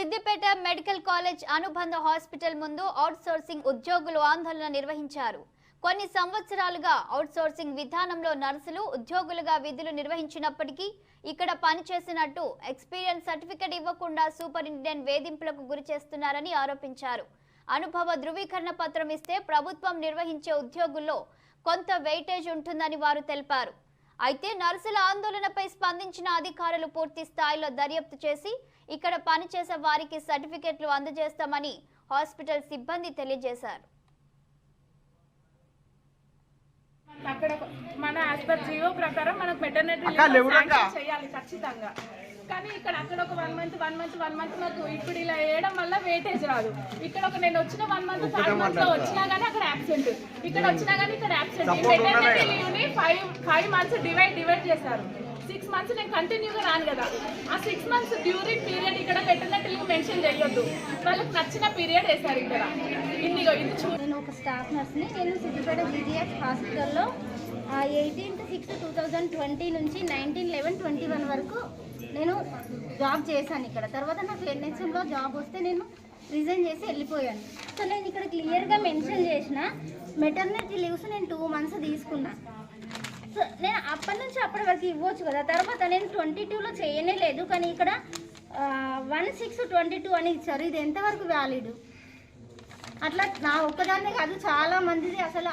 Siddipet medical college అనుబంధ hospital ముందు outsourcing ఉద్యోగులు ఆందోళన నిర్వహించారు. కొన్ని సంవత్సరాలుగా అవుట్సోర్సింగ్ విధానంలో నర్సులు ఉద్యోగులుగా విధులు నిర్వహించినప్పటికీ ఇక్కడ పనిచేసినట్టు ఎక్స్పీరియన్స్ సర్టిఫికెట్ ఇవ్వకుండా సూపరింటెండెంట్ వేధింపులకు గురి చేస్తున్నారని ఆరోపించారు. అనుభవ ధృవీకరణ పత్రం ఇస్తే ప్రభుత్వం నిర్వహించే ఉద్యోగుల్లో కొంత వెయిటేజ్ ఉంటుందని వారు తెలిపారు. అయితే నర్సుల ఆందోళనపై స్పందించిన అధికారులు పూర్తి స్థాయిలో దర్యాప్తు చేసి ఇక్కడ పనిచేసే వారికి సర్టిఫికెట్లు అందజేస్తామని హాస్పిటల్ సిబ్బంది తెలియజేశారు. అక్కడ మన యాజ్ పర్ జియో ప్రకారం మనకు మెటర్నిటీ చేయాలి ఖచ్చితంగా. కానీ ఇక్కడ అక్కడ ఒక 1 మంత్ మాకు ఇప్పుడు ఇలా వేయడం వల్ల వెయిటేజ్ రాదు. ఇక్కడ ఒక నేను వచ్చిన 1 మంత్ 5 మంత్స్ లో వచ్చినా కానీ అక్కడ యాబ్సెంట్, ఇక్కడ వచ్చినా కానీ ఇక్కడ యాబ్సెంట్. మెటర్నిటీ లీవ్ ని 5 మంత్స్ డివైడ్ చేశారు. 6 మంత్స్ నేను కంటిన్యూగా రాను కదా, ఆ 6 మంత్స్ డ్యూరింగ్ పీరియడ్ ఇక్కడ మెటర్నిటీ లీవ్ మెన్షన్ చేయొద్దు. వాళ్ళకి నచ్చిన పీరియడ్ వేశారు. ఇక్కడ నేను ఒక స్టాఫ్ నర్స్ని. నేను సిద్దిపేట జీజీఎస్ హాస్పిటల్లో 18/6/2020 నుంచి 19/11/21 వరకు నేను జాబ్ చేశాను ఇక్కడ. తర్వాత నాకు ఎన్హెచ్ఎంలో జాబ్ వస్తే నేను రిజైన్ చేసి వెళ్ళిపోయాను. సో నేను ఇక్కడ క్లియర్గా మెన్షన్ చేసిన మెటర్నిటీ లీవ్స్ నేను 2 మంత్స్ తీసుకున్నా. సో నేను అప్పటి నుంచి అప్పటి వరకు ఇవ్వచ్చు కదా. తర్వాత నేను 22లో చేయనే లేదు, కానీ ఇక్కడ 1/6/22 అని ఇచ్చారు. ఇది ఎంతవరకు వ్యాలిడ్? అట్లా నా ఒక్కదాన్నే కాదు, చాలా మందిది అసలు